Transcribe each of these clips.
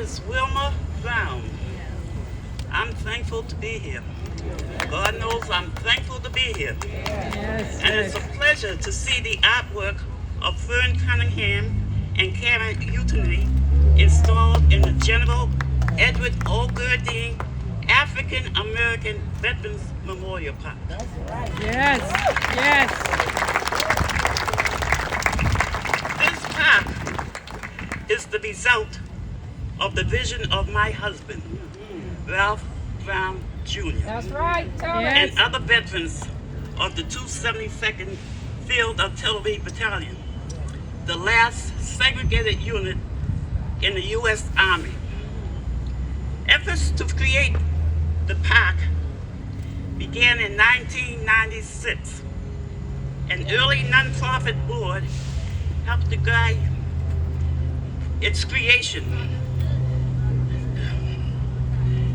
is Wilma Browne. I'm thankful to be here. God knows I'm thankful to be here. Yes, And it's a pleasure to see the artwork of Fern Cunningham and Karen Uteney installed in the General Edward O. Gourdin African American Veterans Memorial Park. yes, yes. This park is the result of the vision of my husband, Ralph Brown Jr. That's right. Tell me. and other veterans of the 272nd Field Artillery Battalion, the last segregated unit in the U.S. Army. Efforts to create the park began in 1996. An early nonprofit board helped to guide its creation.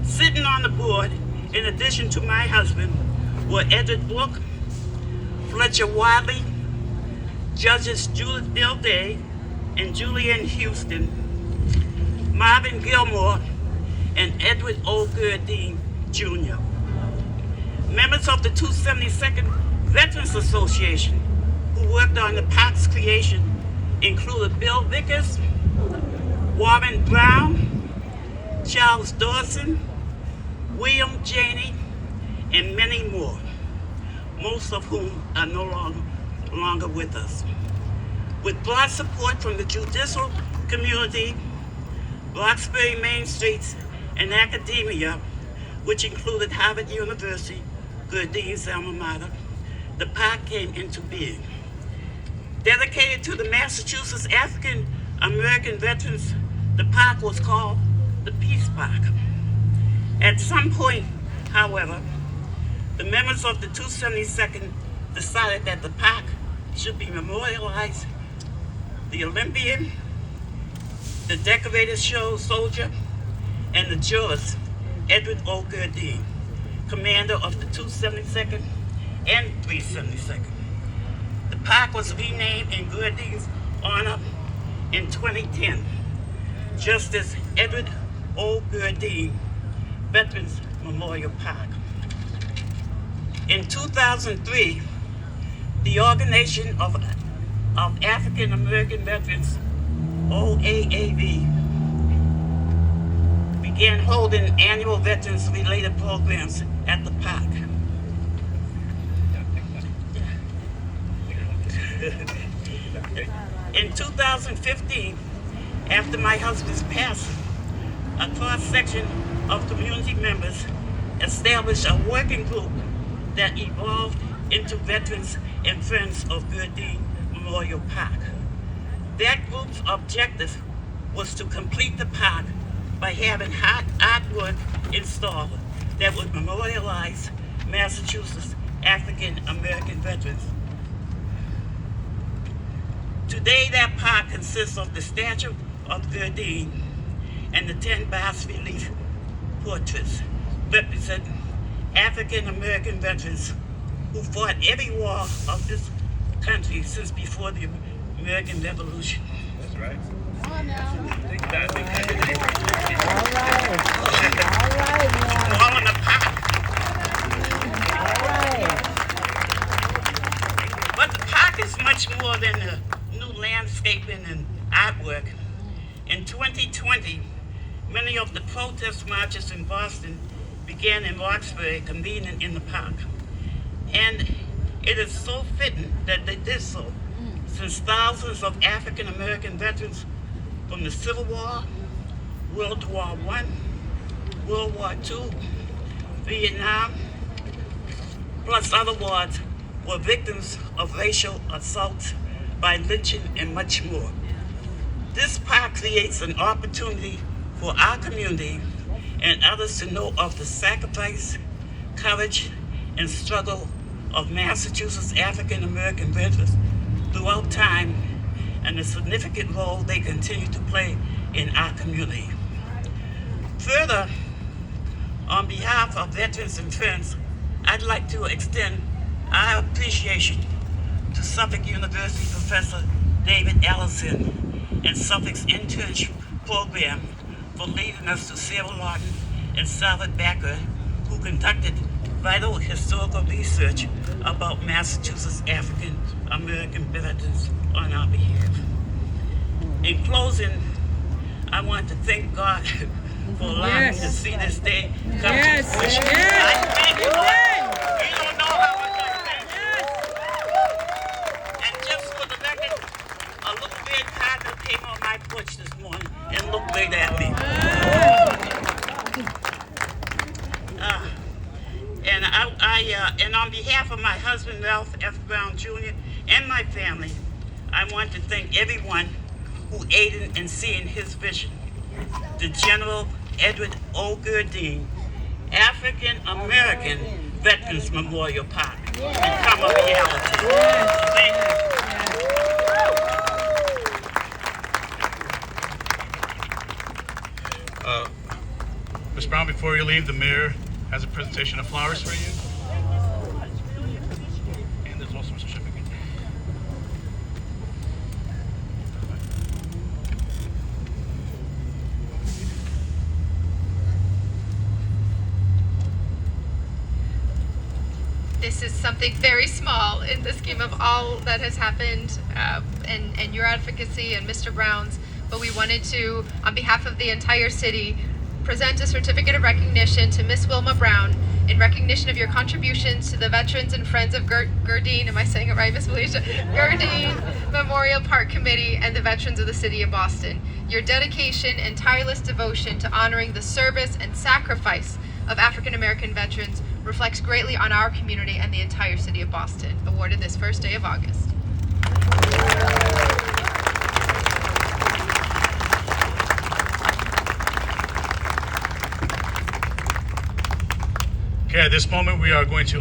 Sitting on the board, in addition to my husband, were Edward Brooke, Fletcher Wadley, Judges Judith Dilday and Julian Houston, Marvin Gilmore, and Edward O. Gourdin Jr. Members of the 272nd Veterans Association who worked on the park's creation included Bill Vickers, Warren Brown, Charles Dawson, William Janey, and many more, most of whom are no longer with us. With broad support from the judicial community, Roxbury Main Streets, and academia, which included Harvard University, Gourdin's alma mater, the park came into being. Dedicated to the Massachusetts African American veterans, the park was called the Peace Park. At some point, however, the members of the 272nd decided that the park should be memorialized the Olympian, the decorated show soldier, and the jurist, Edward O. Gourdin, commander of the 272nd and 372nd. The park was renamed in Gourdin's honor in 2010, just as Edward O. Gourdin Veterans Memorial Park. In 2003, the Organization of African American Veterans, OAAV, began holding annual veterans-related programs at the park. In 2015, after my husband's passing, a cross-section of community members established a working group that evolved into Veterans and Friends of Gourdin Memorial Park. That group's objective was to complete the park by having artwork installed that would memorialize Massachusetts African American veterans. Today, that park consists of the statue of Gourdin and the 10 bas-relief portraits representing African American veterans who fought every war of this country since before the American Revolution. That's right. Come on now. All in the park. But the park is much more than the new landscaping and artwork. In 2020, many of the protest marches in Boston began in Roxbury, convening in the park. And it is so fitting that they did so, since thousands of African American veterans from the Civil War, World War I, World War II, Vietnam, plus other wars, were victims of racial assaults by lynching and much more. This park creates an opportunity for our community and others to know of the sacrifice, courage, and struggle of Massachusetts African American veterans throughout time and the significant role they continue to play in our community. Further, on behalf of Veterans and Friends, I'd like to extend our appreciation to Suffolk University Professor David Allison and Suffolk's internship program for leading us to Sarah Lawton and Sarah Becker, who conducted vital historical research about Massachusetts African American veterans on our behalf. In closing, I want to thank God for allowing me to see this day come to fruition. I thank you, Lord. You don't know how much I thank you. And just for the record, a little red cardinal came on my porch this morning and looked right at me. And on behalf of my husband, Ralph F. Brown Jr., and my family, I want to thank everyone who aided in seeing his vision. The General Edward O. Gourdin African American Veterans Memorial Park become a reality. Thank you. Ms. Brown, before you leave, the mayor has a presentation of flowers for you. And there's also a certificate. This is something very small in the scheme of all that has happened and your advocacy and Mr. Brown's, but we wanted to, on behalf of the entire city, present a certificate of recognition to Miss Wilma Browne in recognition of your contributions to the Veterans and Friends of Gourdin, am I saying it right, Miss Felicia? Gourdin Memorial Park Committee and the Veterans of the City of Boston. Your dedication and tireless devotion to honoring the service and sacrifice of African American veterans reflects greatly on our community and the entire city of Boston. Awarded this first day of August. Okay, at this moment we are going to